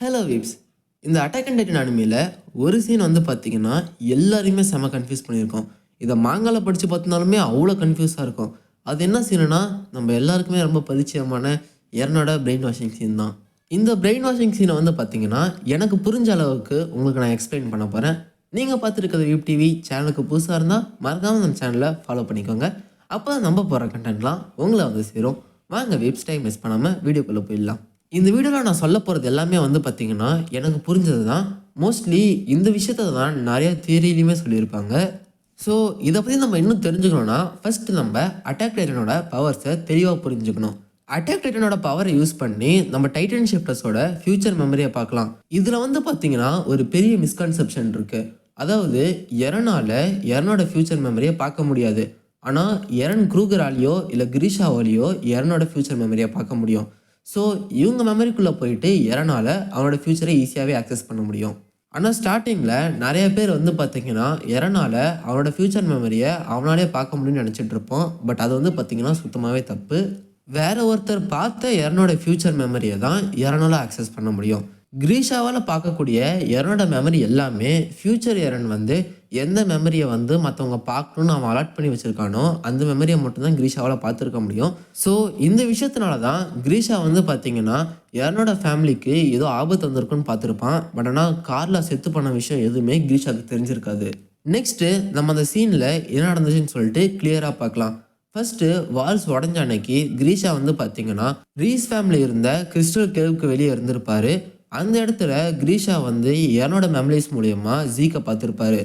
Hello weeps. இந்த attack and Titan அனிமியில் ஒரு scene வந்து பார்த்தீங்கன்னா எல்லாரையுமே செம கன்ஃபியூஸ் பண்ணியிருக்கோம். இதை மாங்கால படித்து பார்த்தினாலுமே அவ்வளோ கன்ஃபியூஸாக இருக்கும். அது என்ன சீனுனா நம்ம எல்லாருக்குமே ரொம்ப பரிச்சயமான எரனோட பிரெயின் வாஷிங் சீன் தான். இந்த பிரெயின் வாஷிங் சீனை வந்து பார்த்தீங்கன்னா எனக்கு புரிஞ்ச அளவுக்கு உங்களுக்கு நான் எக்ஸ்பிளைன் பண்ண போகிறேன். நீங்கள் பார்த்துருக்கிறது யூப் டிவி சேனலுக்கு புதுசாக இருந்தால் மறக்காமல் நம்ம சேனலை ஃபாலோ பண்ணிக்கோங்க. அப்போ தான் நம்ம போகிற கண்டென்ட்லாம் உங்களை வந்து சேரும். வாங்க வீப்ஸ், டைம் மிஸ் பண்ணாமல் வீடியோக்குள்ளே போயிடலாம். இந்த வீடியோவில் நான் சொல்ல போகிறது எல்லாமே வந்து பார்த்திங்கன்னா எனக்கு புரிஞ்சது தான். மோஸ்ட்லி இந்த விஷயத்த தான் நிறைய தியரிலையுமே சொல்லியிருப்பாங்க. ஸோ இதை பற்றி நம்ம இன்னும் தெரிஞ்சுக்கணுன்னா ஃபஸ்ட்டு நம்ம அட்டாக் டைட்டனோட பவர்ஸை தெளிவாக புரிஞ்சுக்கணும். அட்டாக் டைட்டனோட பவரை யூஸ் பண்ணி நம்ம டைட்டன் ஷிஃப்டர்ஸோட ஃபியூச்சர் மெமரியை பார்க்கலாம். இதில் வந்து பார்த்திங்கன்னா ஒரு பெரிய மிஸ்கன்செப்ஷன் இருக்குது. அதாவது எரனோட ஃபியூச்சர் மெமரியை பார்க்க முடியாது. ஆனால் எரன் க்ரூகராலேயோ இல்லை கிரீஷாவாலேயோ எரனோட ஃபியூச்சர் மெமரியை பார்க்க முடியும். ஸோ இவங்க மெமரிக்குள்ளே போயிட்டு எரனால் அவனோட ஃப்யூச்சரை ஈஸியாகவே ஆக்சஸ் பண்ண முடியும். ஆனால் ஸ்டார்டிங்கில் நிறைய பேர் வந்து பார்த்திங்கன்னா எரனால் அவனோட ஃப்யூச்சர் மெமரியை அவனாலே பார்க்க முடியும்னு நினச்சிட்டு இருப்போம். பட் அது வந்து பார்த்திங்கன்னா சுத்தமாகவே தப்பு. வேற ஒருத்தர் பார்த்த எரனோட ஃப்யூச்சர் மெமரியை தான் எரனால் ஆக்சஸ் பண்ண முடியும். கிரீஷாவால் பார்க்கக்கூடிய எரனோட மெமரி எல்லாமே ஃப்யூச்சர் எரன் வந்து எந்த மெமரியை வந்து மற்றவங்க பார்க்கணுன்னு அவன் அலாட் பண்ணி வச்சுருக்கானோ அந்த மெமரியை மட்டும்தான் கிரீஷாவால் பார்த்துருக்க முடியும். ஸோ இந்த விஷயத்தினால தான் கிரீஷா வந்து பார்த்திங்கன்னா எரனோட ஃபேமிலிக்கு ஏதோ ஆபத்து வந்திருக்குன்னு பார்த்துருப்பான். பட் ஆனால் காரில் செத்து பண்ண விஷயம் எதுவுமே கிரீஷாவுக்கு தெரிஞ்சிருக்காது. நெக்ஸ்ட்டு நம்ம அந்த சீனில் என்ன நடந்துச்சுன்னு சொல்லிட்டு கிளியராக பார்க்கலாம். ஃபர்ஸ்ட்டு வால்ஸ் உடஞ்ச அன்னைக்கு கிரீஷா வந்து பார்த்திங்கன்னா ரீஸ் ஃபேமிலி இருந்த கிறிஸ்டல் கேவுக்கு வெளியே இருந்திருப்பாரு. அந்த இடத்துல கிரீஷா வந்து எரனோட மெமரிஸ் மூலயமா ஜீக்கை பார்த்துருப்பாரு.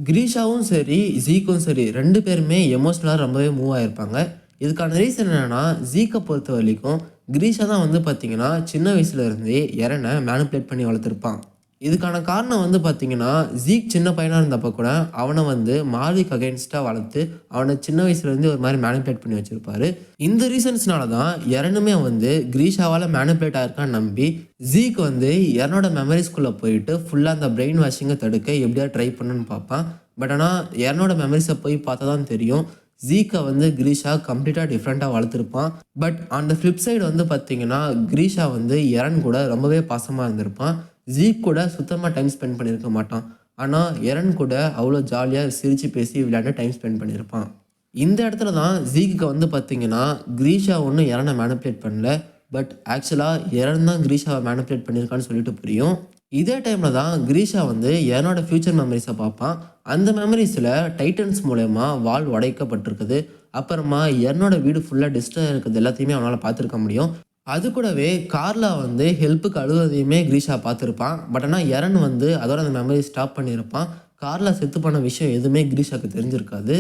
கிரீஷாவும் சரி ஜீக்கும் சரி ரெண்டு பேருமே எமோஷ்னலாக ரொம்பவே மூவ் ஆகிருப்பாங்க. இதுக்கான ரீசன் என்னென்னா ஜீக்கை பொறுத்த வரைக்கும் கிரீஷா தான் வந்து பார்த்திங்கன்னா சின்ன வயசுலேருந்தே எரனை மேனிப்புலேட் பண்ணி வளர்த்துருப்பான். இதுக்கான காரணம் வந்து பார்த்திங்கன்னா ஜீக் சின்ன பையனாக இருந்தப்போ கூட அவனை வந்து மாலிக் அகெயின்ஸ்டாக வளர்த்து அவனை சின்ன வயசுலேருந்து ஒரு மாதிரி மேனிப்புலேட் பண்ணி வச்சுருப்பாரு. இந்த ரீசன்ஸ்னால தான் எரனுமே வந்து கிரீஷாவால் மேனிப்புலேட் ஆகிருக்கான்னு நம்பி ஜீக் வந்து எரனோட மெமரிஸ்குள்ளே போயிட்டு ஃபுல்லாக அந்த பிரெயின் வாஷிங்கை தடுக்க எப்படியா ட்ரை பண்ணுன்னு பார்ப்பான். பட் ஆனால் எரனோட மெமரிஸை போய் பார்த்தா தான் தெரியும் ஜீக்கை வந்து கிரீஷா கம்ப்ளீட்டாக டிஃப்ரெண்ட்டாக வளர்த்துருப்பான். பட் அந்த ஃப்ளிப் சைடு வந்து பார்த்திங்கன்னா கிரீஷா வந்து எரன் கூட ரொம்பவே பாசமாக இருந்திருப்பான். ஜீக் கூட சுத்தமாக டைம் ஸ்பெண்ட் பண்ணியிருக்க மாட்டான். ஆனால் எரன் கூட அவ்வளோ ஜாலியாக சிரித்து பேசி விளையாண்டு டைம் ஸ்பெண்ட் பண்ணியிருப்பான். இந்த இடத்துல தான் ஜீக்கு வந்து பார்த்திங்கன்னா கிரீஷா ஒன்றும் எரனை மேனிப்புலேட் பண்ணல. பட் ஆக்சுவலாக எரன் தான் கிரீஷாவை மேனிப்புலேட் பண்ணியிருக்கான்னு சொல்லிட்டு புரியும். இதே டைமில் தான் கிரீஷா வந்து எரனோட ஃப்யூச்சர் மெமரிஸை பார்ப்பான். அந்த மெமரிஸில் டைட்டன்ஸ் மூலயமா வால் உடைக்கப்பட்டிருக்குது. அப்புறமா எரனோட வீடு ஃபுல்லாக டிஸ்ட்ராய் இருக்கிறது எல்லாத்தையுமே அவனால் பார்த்துருக்க முடியும். அது கூடவே கார்ல வந்து ஹெல்ப்புக்கு அழுவதையுமே கிரீஷா பார்த்துருப்பான். பட் ஆனால் எரன் வந்து அதோட அந்த மெமரி ஸ்டாப் பண்ணியிருப்பான். காரில் செத்து பண்ண விஷயம் எதுவுமே கிரீஷாவுக்கு தெரிஞ்சிருக்காது.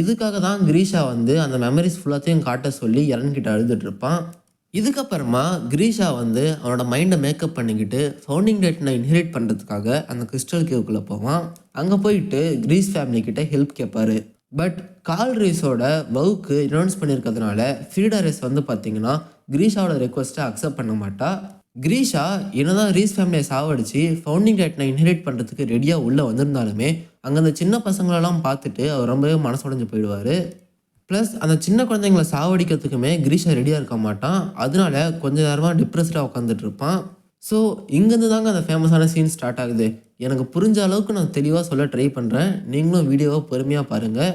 இதுக்காக தான் கிரீஷா வந்து அந்த மெமரிஸ் ஃபுல்லாத்தையும் காட்ட சொல்லி எரன் கிட்ட அழுதுட்டு இருப்பான். இதுக்கப்புறமா கிரீஷா வந்து அவனோட மைண்டை மேக்கப் பண்ணிக்கிட்டு ஃபவுண்டிங் டைட்டனை இன்ஹெரிட் பண்ணுறதுக்காக அந்த கிறிஸ்டல் கேவுக்குள்ளே போவான். அங்கே போயிட்டு கிரீஸ் ஃபேமிலி கிட்ட ஹெல்ப் கேட்பாரு. பட் கால் ரீஸோட வவுக்கு இனௌன்ஸ் பண்ணியிருக்கிறதுனால ஃப்ரீடா ரேஸ் வந்து பார்த்திங்கன்னா கிரீஷாவோட ரெக்வஸ்ட்டை அக்செப்ட் பண்ண மாட்டா. கிரீஷா என்னதான் ரீஸ் ஃபேமிலியை சாவடிச்சு ஃபவுண்டிங் டைட்டனை இன்ஹெரிட் பண்ணுறதுக்கு ரெடியாக உள்ளே வந்திருந்தாலுமே அங்கே அந்த சின்ன பசங்களெல்லாம் பார்த்துட்டு அவர் ரொம்பவே மனசுடைஞ்சு போயிடுவார். ப்ளஸ் அந்த சின்ன குழந்தைங்களை சாவடிக்கிறதுக்குமே கிரீஷா ரெடியாக இருக்க மாட்டான். அதனால கொஞ்ச நேரமாக டிப்ரெஸ்டாக உட்காந்துட்டு இருப்பான். ஸோ இங்கேருந்து தாங்க அந்த ஃபேமஸான சீன் ஸ்டார்ட் ஆகுது. எனக்கு புரிஞ்ச அளவுக்கு நான் தெளிவாக சொல்ல ட்ரை பண்ணுறேன். நீங்களும் வீடியோவை பொறுமையாக பாருங்கள்.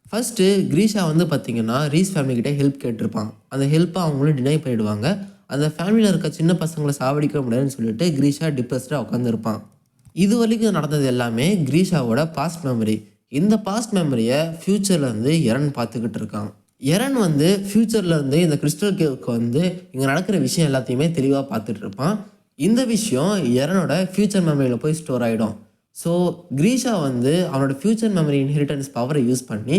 ஃபஸ்ட்டு கிரீஷா வந்து பார்த்திங்கன்னா ரீஸ் ஃபேமிலிக்கிட்டே ஹெல்ப் கேட்டிருப்பான். அந்த ஹெல்ப்பை அவங்களும் டினை பண்ணிவிடுவாங்க. அந்த ஃபேமிலியில் இருக்க சின்ன பசங்களை சாவடிக்க முடியாதுன்னு சொல்லிட்டு கிரீஷா டிப்ரெஸ்டாக உட்காந்துருப்பான். இது வரைக்கும் நடந்தது எல்லாமே கிரீஷாவோட பாஸ்ட் மெமரி. இந்த பாஸ்ட் மெமரியை ஃப்யூச்சர்லேருந்து எரன் பார்த்துக்கிட்டு இருக்கான். எரன் வந்து ஃப்யூச்சர்லேருந்து இந்த கிறிஸ்டல் கேவுக்கு வந்து இங்கே நடக்கிற விஷயம் எல்லாத்தையுமே தெளிவாக பார்த்துட்டு இருப்பான். இந்த விஷயம் எரனோட ஃப்யூச்சர் மெமரியில் போய் ஸ்டோர் ஆகிடும். ஸோ கிரீஷா வந்து அவனோட ஃப்யூச்சர் மெமரி இன்ஹெரிட்டன்ஸ் பவரை யூஸ் பண்ணி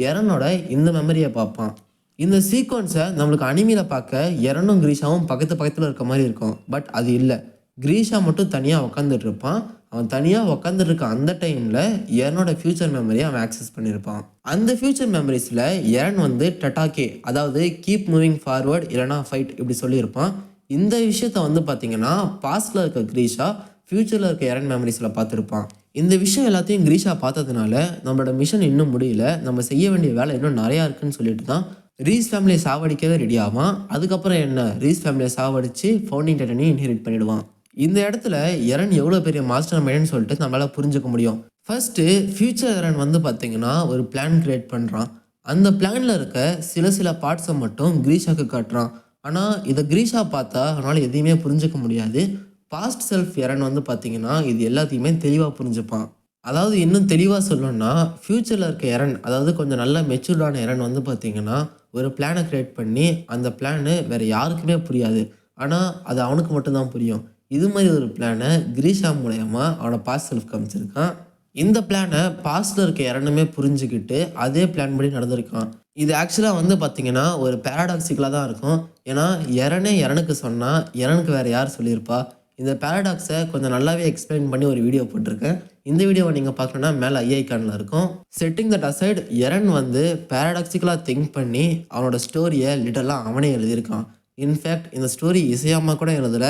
எரனோட இந்த மெமரியை பார்ப்பான். இந்த சீக்வன்ஸை நம்மளுக்கு அனிமியில் பார்க்க எரனும் கிரீஷாவும் பக்கத்தில் இருக்க மாதிரி இருக்கும். பட் அது இல்லை. கிரீஷா மட்டும் தனியாக உட்காந்துட்டு இருப்பான். அவன் தனியாக உட்காந்துட்டு இருக்க அந்த டைமில் எரனோட ஃப்யூச்சர் மெமரியை அவன் ஆக்சஸ் பண்ணியிருப்பான். அந்த ஃப்யூச்சர் மெமரிஸில் எரன் வந்து டட்டாக்கே, அதாவது கீப் மூவிங் ஃபார்வர்ட் இல்லைனா ஃபைட் இப்படி சொல்லியிருப்பான். இந்த விஷயத்த வந்து பார்த்திங்கன்னா பாஸ்டில் இருக்க கிரீஷா ஃப்யூச்சரில் இருக்க எரன் மெமரிஸில் பார்த்துருப்பான். இந்த விஷயம் எல்லாத்தையும் கிரீஷா பார்த்ததுனால நம்மளோட மிஷன் இன்னும் முடியல, நம்ம செய்ய வேண்டிய வேலை இன்னும் நிறையா இருக்குன்னு சொல்லிட்டு தான் ரீஸ் ஃபேமிலியை சாவடிக்கவே ரெடி ஆவான். அதுக்கப்புறம் என்ன, ரீஸ் ஃபேமிலியை சாவடித்து ஃபவுண்டிங் டைட்டனையும் இன்ஹெரிட் பண்ணிடுவான். இந்த இடத்துல எரன் எவ்வளோ பெரிய மாஸ்டர் மைண்டுன்னு சொல்லிட்டு நம்மளால புரிஞ்சுக்க முடியும். ஃபர்ஸ்ட்டு ஃபியூச்சர் எரன் வந்து பார்த்தீங்கன்னா, ஒரு பிளான் கிரியேட் பண்றான். அந்த பிளான்ல இருக்க சில பார்ட்ஸ மட்டும் கிரீஷாக்கு காட்டுறான். ஆனா, இத கிரீஷா பார்த்தா அவனால எதையுமே புரிஞ்சுக்க முடியாது. பாஸ்ட் செல்ஃப் எரன் வந்து பார்த்தீங்கன்னா, இது எல்லாத்தையுமே தெளிவா புரிஞ்சுப்பான். அதாவது இன்னும் தெளிவா சொல்லணும்னா, ஃபியூச்சர்ல இருக்க எரன், அதாவது கொஞ்சம் நல்லா மெச்சூர்டான எரன் வந்து பார்த்தீங்கன்னா, ஒரு பிளான கிரியேட் பண்ணி, அந்த பிளானு வேற யாருக்குமே புரியாது. ஆனா, அது அவனுக்கு மட்டும் தான் புரியும். இது மாரி ஒரு பிளான கிரீஷா மூலியமா அவனோட பாஸ்ட் செல்ஃப்க்கு காமிச்சிருக்கான். இந்த பிளான பாஸ்ட்ல இருக்க எரனுமே புரிஞ்சுகிட்டு, அதே பிளான் படி நடந்திருக்கான். இது ஆக்சுவலா வந்து பார்த்தீங்கன்னா, ஒரு பாராடாக்ஸிக்கலா தான் இருக்கும். ஏன்னா, எரனே எரனுக்கு சொன்னா, எரனுக்கு வேற யார் சொல்லியிருப்பா? இந்த பாராடாக்ஸ கொஞ்சம் நல்லாவே எக்ஸ்பிளைன் பண்ணி ஒரு வீடியோ போட்டிருக்கேன். இந்த வீடியோவ நீங்க பார்க்கணும்னா மேல ஐ ஐகான்ல இருக்கும். செட்டிங் தட் அசைட், எரன் வந்து பாராடாக்ஸிக்கலா திங்க் பண்ணி அவனோட ஸ்டோரிய லிட்டரலா அவனே எழுதியிருக்கான். இன்ஃபேக்ட் இந்த ஸ்டோரி இசையாமா கூட எழுதல,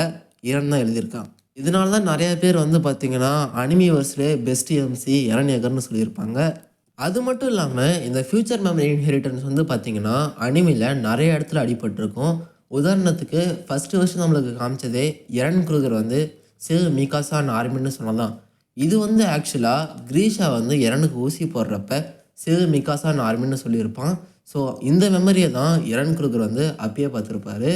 எரன் தான் எழுதியிருக்கான். இதனால தான் நெறைய பேர் வந்து பார்த்தீங்கன்னா, அனிமிவர்ஸ்லயே பெஸ்ட் எம்சி எரன் ஏகர்ன்னு சொல்லியிருப்பாங்க. அது மட்டும் இல்லாம, இந்த ஃபியூச்சர் மெமரி இன்ஹெரிட்டன்ஸ் வந்து பார்த்தீங்கன்னா, அனிமில நெறைய இடத்துல அடிபட்டுருக்கும். உதாரணத்துக்கு ஃபர்ஸ்ட் வெர்ஷன் நம்மளுக்கு காமிச்சதே எரன் க்ரூகர் வந்து சில் மிகாசான் ஆர்மின்னு சொன்னதான். இது வந்து ஆக்சுவலா கிரீஷா வந்து எரனுக்கு ஊசி போடுறப்ப சில் மிகாசான் ஆர்மின்னு சொல்லியிருப்பான். ஸோ இந்த மெமரிய தான் எரன் க்ரூகர் வந்து அப்பயே பார்த்துருப்பாரு.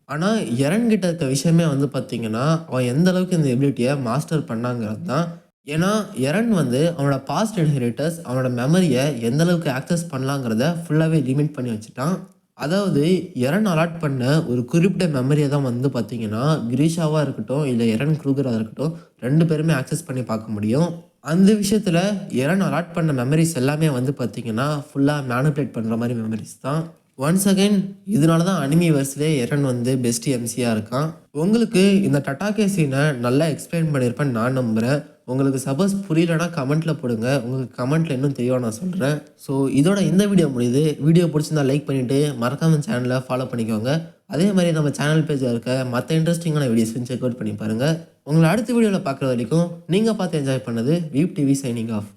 ஆனா, எரன் கிட்ட இருக்க விஷயமே வந்து பார்த்தீங்கன்னா, அவன் எந்த அளவுக்கு இந்த எபிலிட்டிய மாஸ்டர் பண்ணாங்கிறது தான். ஏன்னா, எரன் வந்து அவனோட பாஸ்ட் இன்ஹெரிட்டர்ஸ் அவனோட மெமரிய எந்த அளவுக்கு ஆக்சஸ் பண்ணலாங்கிறத ஃபுல்லாவே லிமிட் பண்ணி வச்சுட்டான். அதாவது எரன் அலாட் பண்ண ஒரு குறிப்பிட்ட மெமரிய தான் வந்து பார்த்தீங்கன்னா, கிரீஷாவா இருக்கட்டும், இல்ல எரன் க்ரூகரா இருக்கட்டும் 2 பேருமே ஆக்சஸ் பண்ணி பார்க்க முடியும். அந்த விஷயத்துல எரன் அலாட் பண்ண மெமரீஸ் எல்லாமே வந்து பார்த்தீங்கன்னா, ஃபுல்லா மேனிபுலேட் பண்ற மாரி மெமரீஸ் தான். ஒன்ஸ் அகைன் இதனால தான் அனிமிவர்ஸ்லயே எரன் வந்து பெஸ்ட் எம்சியா இருக்கான். உங்களுக்கு இந்த டட்டாகே சீனை நல்லா எக்ஸ்பிளைன் பண்ணியிருப்பேன்னு நான் நம்புறேன். உங்களுக்கு சப்போஸ் புரியலன்னா கமெண்ட்ல போடுங்க. உங்களுக்கு கமெண்ட்ல இன்னும் தெளிவா நான் சொல்றேன். ஸோ இதோட இந்த வீடியோ முடியுது. வீடியோ பிடிச்சிருந்தா லைக் பண்ணிட்டு மறக்காம சேனலை ஃபாலோ பண்ணிக்கோங்க. அதே மாதிரி நம்ம சேனல் பேஜில் இருக்க மற்ற இன்ட்ரெஸ்டிங்கான வீடியோஸையும் செக் அவுட் பண்ணி பாருங்க. உங்களை அடுத்த வீடியோவில் பார்க்குற வரைக்கும் நீங்கள் பார்த்து என்ஜாய் பண்ணது வீப் டிவி சைனிங் ஆஃப்.